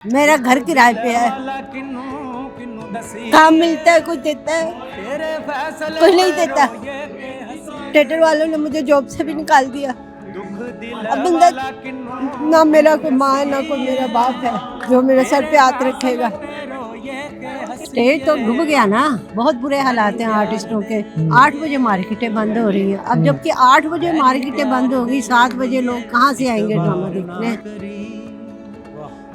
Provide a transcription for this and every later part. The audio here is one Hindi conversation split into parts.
मेरा घर किराए पे है, काम मिलता है, कुछ देता है, कुछ नहीं देता। थिएटर वालों ने मुझे जॉब से भी निकाल दिया। अब बंदा ना मेरा कोई माँ है ना कोई मेरा बाप है जो मेरे सर पे हाथ रखेगा। स्टेज तो डूब गया ना, बहुत बुरे हालात हैं आर्टिस्टों के। 8 बजे मार्केटें बंद हो रही हैं। अब जबकि 8 बजे मार्केटें बंद होगी, 7 बजे लोग कहाँ से आएंगे ड्रामा देखने।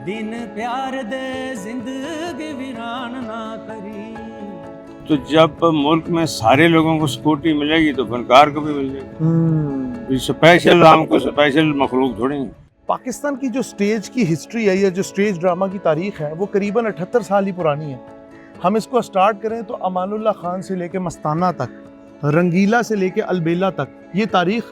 दिन प्यार दे जिंदगी वीरान ना करी। तो जब मुल्क में सारे लोगों को सिक्योरिटी मिलेगी तो फनकार को भी मिल जाएगी। स्पेशल हमको स्पेशल मखलूक थोड़ी है। पाकिस्तान की जो स्टेज की हिस्ट्री है या जो स्टेज ड्रामा की तारीख है वो करीबन 78 साल ही पुरानी है। हम इसको स्टार्ट करें तो अमानुल्लाह खान से लेके मस्ताना तक, रंगीला से लेके अलबेला तक, ये तारीख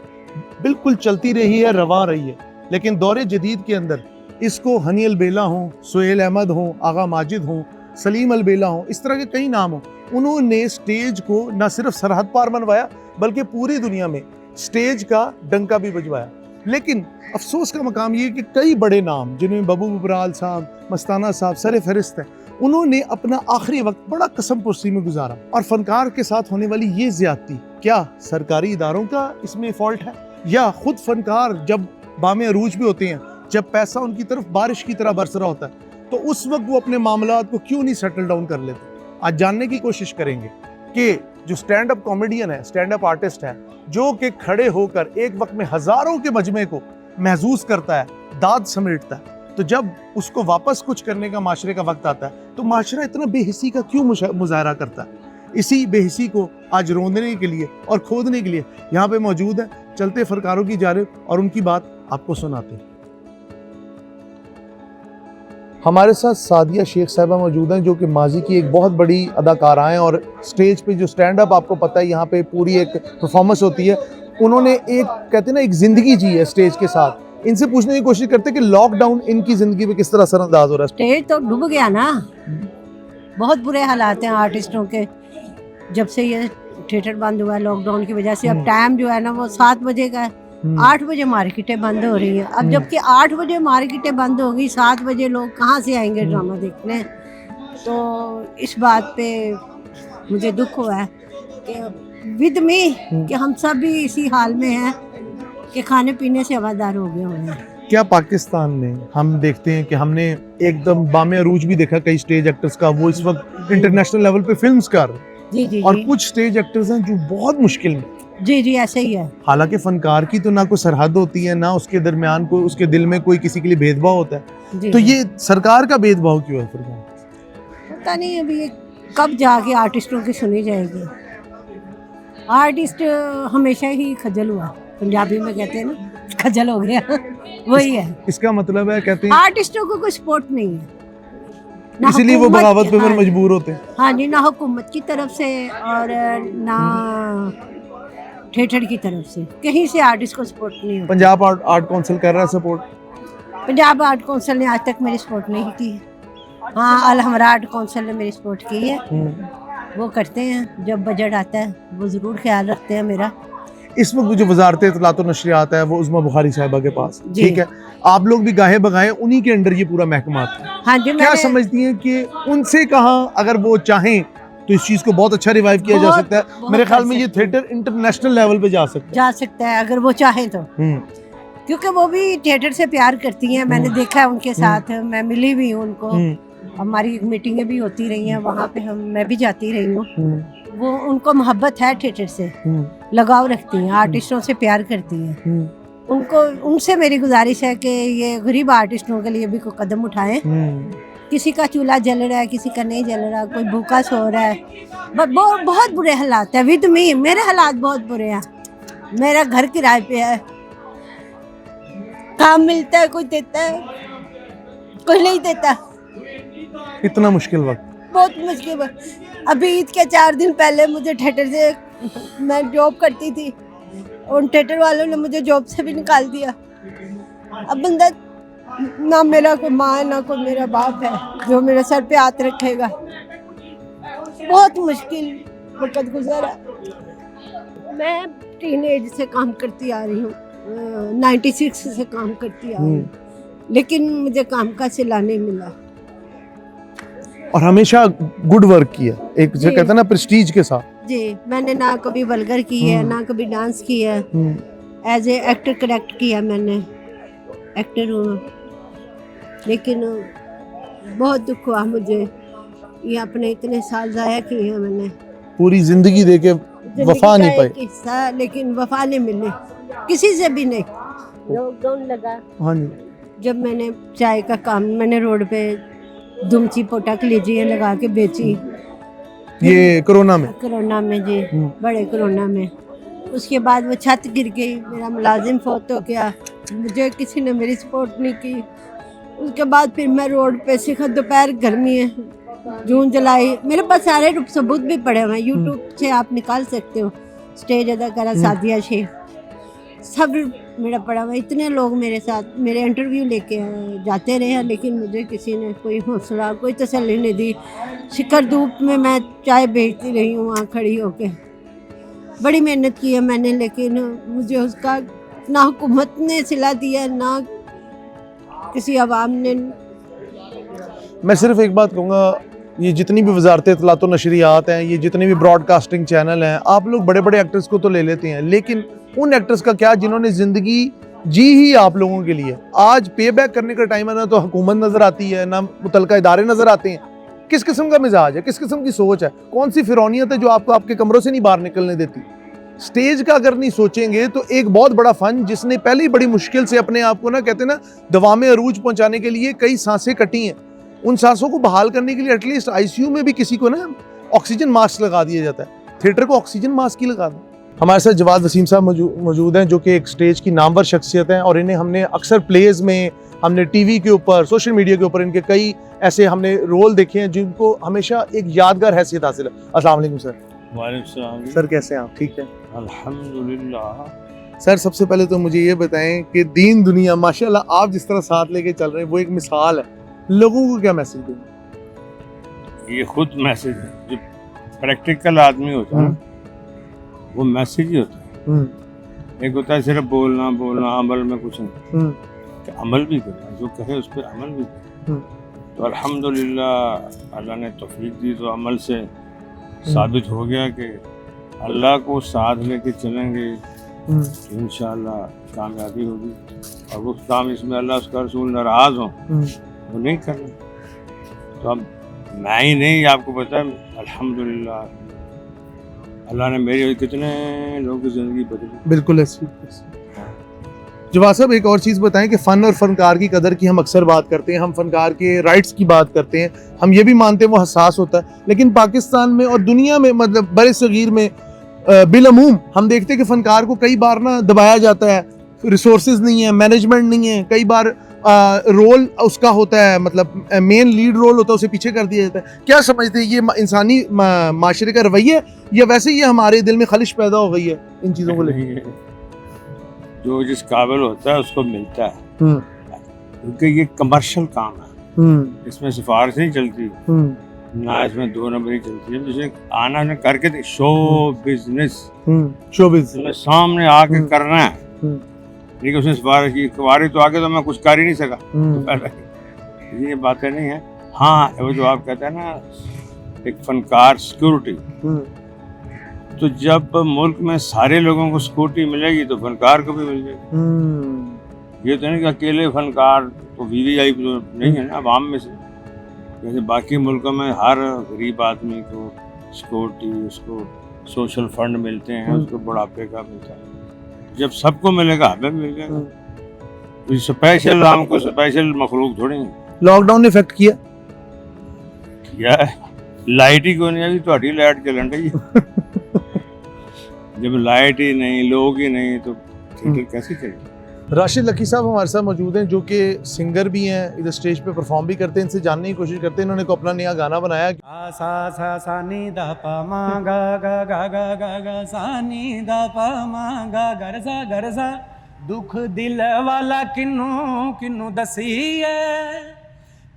बिल्कुल चलती रही है, रवा रही है। लेकिन दौरे जदीद के अंदर इसको हनी अलबेला हो, सुहेल अहमद हो, आगा माजिद हो, सलीम अलबेला हो, इस तरह के कई नाम हो, उन्होंने स्टेज को न सिर्फ सरहद पार बनवाया बल्कि पूरी दुनिया में स्टेज का डंका भी बजवाया। लेकिन अफसोस का मकाम ये कि कई बड़े नाम जिनमें बबू बबराल साहब, मस्ताना साहब सर फहरिस्त हैं, उन्होंने अपना आखिरी वक्त बड़ा कसम पुरसी में गुजारा। और फनकार के साथ होने वाली ये ज्यादती क्या सरकारी इदारों का इसमें फॉल्ट है या खुद फनकार जब बामे अरूज पे होते हैं, जब पैसा उनकी तरफ बारिश की तरह बरस रहा होता है, तो उस वक्त वो अपने मामलात को क्यों नहीं सेटल डाउन कर लेते। आज जानने की कोशिश करेंगे कि जो स्टैंड अप कॉमेडियन है, स्टैंड अप आर्टिस्ट है, जो कि खड़े होकर एक वक्त में हजारों के मजमे को महसूस करता है, दाद समेटता है, तो जब उसको वापस कुछ करने का माशरे का वक्त आता है तो माशरा इतना बेहिसी का क्यों मुजाहरा करता है। इसी बेहिसी को आज रोंदने के लिए और खोदने के लिए यहाँ पे मौजूद है। चलते फनकारों की जानिब और उनकी बात आपको सुनाते हैं। हमारे साथ सादिया शेख साहिबा मौजूद हैं जो कि माजी की एक बहुत बड़ी अदाकारा हैं और स्टेज पे जो स्टैंड अप आपको पता है यहाँ पे पूरी एक परफॉर्मेंस होती है। उन्होंने एक कहते हैं ना एक जिंदगी जी है स्टेज के साथ। इनसे पूछने की कोशिश करते हैं कि लॉकडाउन इनकी जिंदगी पे किस तरह असरअंदाज हो रहा है। स्टेज तो डूब गया ना, बहुत बुरे हालात हैं आर्टिस्टों के। जब से ये थिएटर बंद हुआ है लॉकडाउन की वजह से, अब टाइम जो है ना वो 7 बजे का है। 8 बजे मार्केटें बंद हो रही हैं। अब जबकि 8 बजे मार्केटें बंद होगी, 7 बजे लोग कहाँ से आएंगे ड्रामा देखने। तो इस बात पे मुझे दुख हुआ है कि विद मी कि हम सब भी इसी हाल में हैं कि खाने पीने से हवादार हो गए हुए हैं। क्या पाकिस्तान में हम देखते हैं कि हमने एकदम बामे अरूज भी देखा कई स्टेज एक्टर्स का, वो इस वक्त इंटरनेशनल लेवल पे फिल्म्स कर रहे हैं। जी और कुछ स्टेज एक्टर्स हैं जो बहुत मुश्किल में। जी ऐसे ही है। हालांकि फनकार की तो ना कोई सरहद होती है, ना उसके दरमियान कोई उसके दिल में कोई किसी के लिए भेदभाव होता है। तो ये सरकार का भेदभाव क्यों है फिर? पता नहीं अभी ये कब जाके आर्टिस्टों की सुनी जाएगी। आर्टिस्ट हमेशा ही खजल हुआ, पंजाबी में कहते हैं ना खजल हो गया वही है इसका मतलब है। कहते हैं आर्टिस्टों को कोई सपोर्ट नहीं है, इसीलिए वो बगावत पे मजबूर होते हैं। हाँ जी, ना हुकूमत की तरफ से और ना थिएटर की तरफ से, कहीं से आर्टिस्ट को सपोर्ट नहीं होता। पंजाब आर्ट काउंसिल कर रहा है सपोर्ट। पंजाब आर्ट काउंसिल ने आज तक मेरी सपोर्ट नहीं की। हाँ, अल हमरा आर्ट काउंसिल ने मेरी सपोर्ट की है। वो करते हैं, जब बजट आता है वो ज़रूर ख्याल रखते हैं मेरा। इस वक्त जो वजारत इत्तलात और नशरियात है वो उज़्मा बुखारी साहिबा के पास, ठीक है। आप लोग भी गाहे बगाए उन्हीं के अंडर ये पूरा महकमा आता है। हाँ जी, क्या समझती हैं कि उनसे कहाँ अगर वो चाहें तो इस चीज को बहुत अच्छा रिवाइव किया जा सकता है? मेरे ख्याल में ये थिएटर इंटरनेशनल लेवल पे जा सकता है अगर वो चाहें तो। क्योंकि वो भी थिएटर से प्यार करती हैं, मैंने देखा है उनके साथ, मैं मिली भी हूँ उनको। हमारी मीटिंगें भी होती रही हैं वहाँ पे, मैं भी जाती रही हूँ। वो उनको मोहब्बत है थिएटर से, लगाव रखती हैं, आर्टिस्टों से प्यार करती हैं। उनको उनसे मेरी गुजारिश है कि ये गरीब आर्टिस्टों के लिए भी कोई कदम उठाएं। किसी का चूल्हा जल रहा है, किसी का नहीं जल रहा, कोई भूखा सो रहा है, बहुत बुरे हालात है। विद मी मेरे हालात बहुत बुरे हैं। मेरा घर किराए पे है, काम मिलता है, कुछ देता है, कुछ नहीं देता। इतना मुश्किल वक्त, बहुत मुश्किल वक्त। अभी ईद के 4 दिन पहले मुझे थिएटर से, मैं जॉब करती थी, उन थिएटर वालों ने मुझे जॉब से भी निकाल दिया। अब बंदा ना मेरा कोई माँ है ना कोई मेरा बाप है जो मेरे सर पे हाथ रखेगा। बहुत मुश्किल वक्त गुजरा। मैं टीनेज से काम करती आ रही हूँ, 96 से काम करती आ रही हूँ। लेकिन मुझे काम का सिला नहीं मिला। और हमेशा गुड वर्क किया, एक जो जी। कहते हैं ना प्रेस्टीज के साथ। जी, मैंने ना कभी वल्गर की है, ना कभी डांस किया है। एज ए एक्टर करेक्ट किया मैंने, एक्टर हूँ। लेकिन बहुत दुख हुआ मुझे, ये अपने इतने साल ज़ाया किए हैं मैंने, पूरी जिंदगी देके वफा नहीं पाई। हिस्सा, लेकिन वफा नहीं मिली किसी से भी नहीं। लॉकडाउन लगा, हाँ जी, जब मैंने चाय का काम मैंने रोड पे दुमची पोटा कलीजियाँ लगा के बेची, ये कोरोना में। कोरोना में जी, बड़े कोरोना में। उसके बाद वो छत गिर गई, मेरा मुलाजिम फौत हो गया, मुझे किसी ने मेरी सपोर्ट नहीं की। उसके बाद फिर मैं रोड पे सीखा, दोपहर गर्मी है, जून जुलाई, मेरे पास सारे सबूत भी पड़े हुए हैं, यूट्यूब से आप निकाल सकते हो। स्टेज अदाकारा सादिया शेख, सब मेरा पड़ा हुआ। इतने लोग मेरे साथ मेरे इंटरव्यू लेके जाते रहे हैं, लेकिन मुझे किसी ने कोई हौसला, कोई तसल्ली नहीं दी। शिकर धूप में मैं चाय बेचती रही हूँ वहाँ खड़ी होके, बड़ी मेहनत की है मैंने, लेकिन मुझे उसका ना हुकूमत ने सिला दिया, ना किसी अवाम ने। मैं सिर्फ एक बात कहूँगा, ये जितनी भी वजारत इत्तलात व नशरियात हैं, ये जितने भी ब्रॉडकास्टिंग चैनल हैं, आप लोग बड़े बड़े एक्टर्स को तो ले लेते हैं, लेकिन उन एक्टर्स का क्या जिन्होंने ज़िंदगी जी ही आप लोगों के लिए। आज पे बैक करने का टाइम है, ना तो हुकूमत नज़र आती है, ना मुतलका इदारे नज़र आते हैं। किस किस्म का मिजाज है, किस किस्म की सोच है, कौन सी फिरौनियत है जो आपको आपके कमरों से नहीं बाहर निकलने देती। स्टेज का अगर नहीं सोचेंगे तो एक बहुत बड़ा फन जिसने पहले ही बड़ी मुश्किल से अपने आप को ना कहते हैं ना दवामे अरूज पहुंचाने के लिए कई सांसें कटी हैं, उन सांसों को बहाल करने के लिए एटलीस्ट आईसीयू में भी किसी को ना ऑक्सीजन मास्क लगा दिया जाता है। थिएटर को ऑक्सीजन मास्क ही लगा दो। हमारे साथ जवाद वसीम साहब मौजूद हैं, जो कि एक स्टेज की नामवर शख्सियत हैं, और इन्हें हमने अक्सर प्लेज में, हमने टीवी के ऊपर, सोशल मीडिया के ऊपर इनके कई ऐसे हमने रोल देखे हैं जिनको हमेशा एक यादगार हैसियत हासिल है। अस्सलाम वालेकुम सर। वालेकुम सर कैसे हैं आप, ठीक है? अल्हम्दुलिल्लाह। सर सबसे पहले तो मुझे ये बताएं कि दीन दुनिया माशाल्लाह आप जिस तरह साथ लेके चल रहे हैं वो एक मिसाल है, लोगों को क्या मैसेज दें? ये खुद मैसेज है, जो प्रैक्टिकल आदमी होता है वो मैसेज ही होता है। एक होता है सिर्फ बोलना बोलना, अमल में कुछ नहीं, कि अमल भी करना, जो कहे उस पर अमल भी करना। तो अल्हम्दुलिल्लाह अल्लाह ने तौफीक दी, तो अमल से साबित हो गया कि अल्लाह को साथ लेके चलेंगे तो इंशाअल्लाह कामयाबी होगी। और वो काम इसमें अल्लाह उसका रसूल नाराज़ हो वो नहीं करना। तो अब मैं ही नहीं, आपको पता है अल्हम्दुलिल्लाह अल्लाह ने मेरी कितने लोगों की ज़िंदगी बदली। बिल्कुल ऐसी। जवाद साहब एक और चीज़ बताएं कि फ़न और फ़नकार की कदर की हम अक्सर बात करते हैं, हम फ़नकार के राइट्स की बात करते हैं, हम ये भी मानते हैं वो हसास होता है, लेकिन पाकिस्तान में और दुनिया में मतलब बड़े सगीर में बिलअमूम हम देखते हैं कि फ़नकार को कई बार ना दबाया जाता है, रिसोर्सेज नहीं है, मैनेजमेंट नहीं है, कई बार रोल उसका होता है, मतलब मेन लीड रोल होता है उसे पीछे कर दिया जाता है। क्या समझते हैं ये इंसानी माशरे का रवैया या वैसे ही हमारे दिल में खलिश पैदा हो गई है इन चीज़ों को लेकर? जो जिस काबिल होता है उसको मिलता है, क्योंकि ये कमर्शियल काम है, इसमें सिफारिश नहीं चलती, ना इसमें दो नंबरी चलती है। जिसे आना ने करके शो बिजनेस, शो बिजनेस सामने आके करना है, ठीक है। उसने सिफारिश की, कुंवारी तो आगे तो मैं कुछ कर ही नहीं सका, तो ये बातें नहीं है। हाँ, वो जो आप कहते हैं ना एक फनकार सिक्योरिटी, तो जब मुल्क में सारे लोगों को सिक्योरिटी मिलेगी तो फनकार को भी मिल जाएगी। ये तो नहीं कि अकेले फनकार तो वीवीआईपी तो नहीं है ना आवाम में से, जैसे बाकी मुल्कों में हर गरीब आदमी को सिक्योरिटी, उसको सोशल फंड मिलते हैं, उसको बुढ़ापे का मिलता है। जब सबको मिलेगा हमें भी मिल जाएगा। तो स्पेशल राम को स्पेशल मखलूक थोड़ी है। लॉकडाउन ने इफेक्ट किया है, लाइट ही क्यों नहीं आई, तो हटी लाइट चलन रही है। जब लाइट ही नहीं, लोग ही नहीं, तो थिएटर कैसे चलेगा? राशिद लकी साहब हमारे साथ मौजूद हैं, जो कि सिंगर भी हैं, इधर स्टेज पे परफॉर्म भी करते हैं, इनसे जानने की कोशिश करते हैं। इन्होंने को अपना नया गाना बनाया, सा सा सा नी दा पा मा गा गा गा गा गा गा सा नी दा पा मा गा गर सा दुख दिल वाला किन्नू किन्नू दसीए,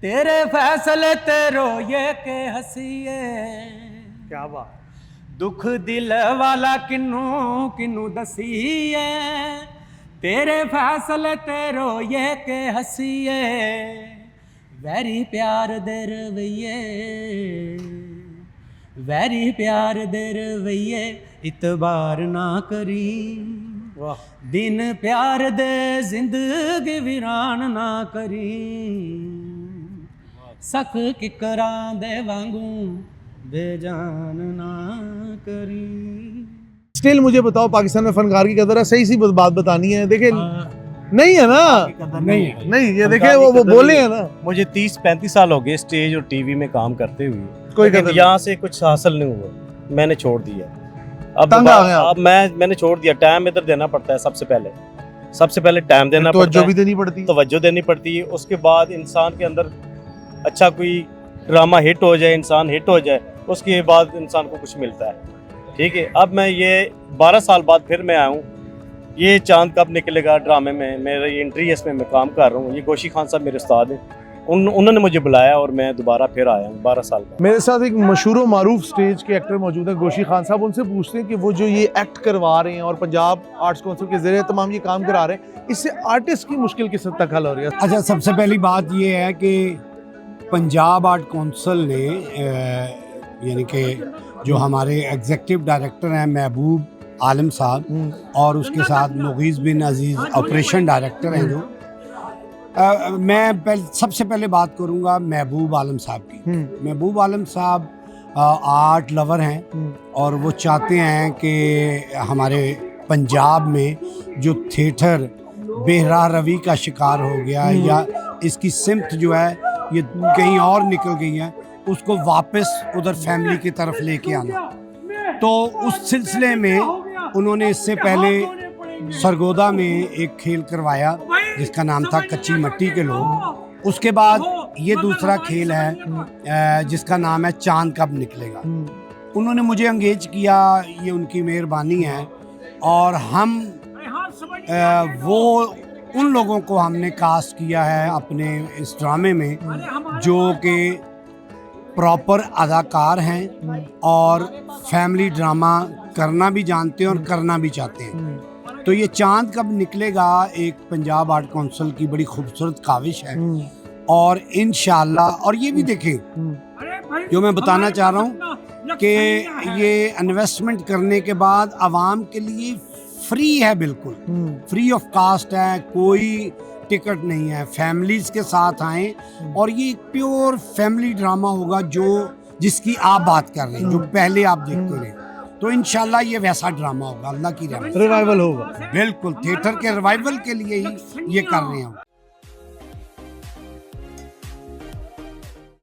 तेरे फैसले ते रोए के हसीए। क्या बात। दुख दिल वाला किन्नू किन्नू दसीए, तेरे फैसले ते रोइए के हसीए, वैरी प्यार दे रवैये, वैरी प्यार दे रवैये इतबार ना करी, दिन प्यार दे जिंदगी वीरान ना करी, सख किकरां दे वांगू बेजान ना करी। स्टिल मुझे बताओ, पाकिस्तान में फनकार की कदर है? सही सी बात बतानी है। देखिए नहीं है ना, नहीं है। नहीं ये देखिए वो बोले हैं ना, मुझे 30-35 साल हो गए स्टेज और टीवी में काम करते हुए, कोई लेकिन कदर यहाँ से कुछ हासिल नहीं हुआ, मैंने छोड़ दिया। अब तंग आ गए आप? अब मैंने छोड़ दिया। टाइम इधर देना पड़ता है, सबसे पहले टाइम देना तो पड़ता जो भी है, देनी पड़ती है। तवज्जो देनी पड़ती है। उसके बाद इंसान के अंदर अच्छा कोई ड्रामा हिट हो जाए, इंसान हिट हो जाए, उसके बाद इंसान को कुछ मिलता है। ठीक है, अब मैं ये 12 साल बाद फिर मैं आया हूँ। ये चांद कब निकलेगा ड्रामे में मेरा ये एंट्री है, इसमें मैं काम कर रहा हूँ। ये गोशी खान साहब मेरे उस्ताद हैं, उन्होंने मुझे बुलाया और मैं दोबारा फिर आया हूँ 12 साल बाद। मेरे साथ एक मशहूर मारूफ स्टेज के एक्टर मौजूद है, गोशी खान साहब। उनसे पूछते हैं कि वो जो ये एक्ट करवा रहे हैं और पंजाब आर्ट्स काउंसिल के ज़रिए तमाम ये काम करा रहे हैं, इससे आर्टिस्ट की मुश्किल किस हद तक हल हो रही है? अच्छा, सबसे पहली बात ये है कि पंजाब आर्ट काउंसिल ने यानी कि जो हमारे एग्जीक्यूटिव डायरेक्टर हैं महबूब आलम साहब और उसके साथ मुगीज़ बिन अजीज़ ऑपरेशन डायरेक्टर हैं जो मैं सबसे पहले बात करूंगा महबूब आलम साहब की। महबूब आलम साहब आर्ट लवर हैं और वो चाहते हैं कि हमारे पंजाब में जो थिएटर बेहरा रवि का शिकार हो गया या इसकी सिमत जो है ये कहीं और निकल गई है, उसको वापस उधर फैमिली की तरफ लेके आना। तो उस सिलसिले में उन्होंने इससे पहले सरगोदा में एक खेल करवाया जिसका नाम था कच्ची मट्टी के लोग। उसके बाद ये दूसरा खेल है जिसका नाम है चांद कब निकलेगा। उन्होंने मुझे एंगेज किया, ये उनकी मेहरबानी है। और हम वो उन लोगों को हमने कास्ट किया है अपने इस ड्रामे में जो कि प्रॉपर अदाकार हैं और फैमिली ड्रामा करना भी जानते हैं और करना भी चाहते हैं। तो ये चांद कब निकलेगा एक पंजाब आर्ट काउंसिल की बड़ी खूबसूरत काविश है। और इंशाल्लाह, और ये भी देखें जो मैं बताना चाह रहा हूँ कि ये इन्वेस्टमेंट करने के बाद आवाम के लिए फ्री है, बिल्कुल फ्री ऑफ कास्ट है, कोई टिकट नहीं है। फैमिलीज के साथ आएं और ये प्योर फैमिली ड्रामा होगा जो जिसकी आप बात कर रहे हैं, जो पहले आप देखते रहे। तो इंशाल्लाह ये वैसा ड्रामा होगा, अल्लाह की रहमत, रिवाइवल होगा। बिल्कुल थिएटर के रिवाइवल के लिए ही ये कर रहे हैं।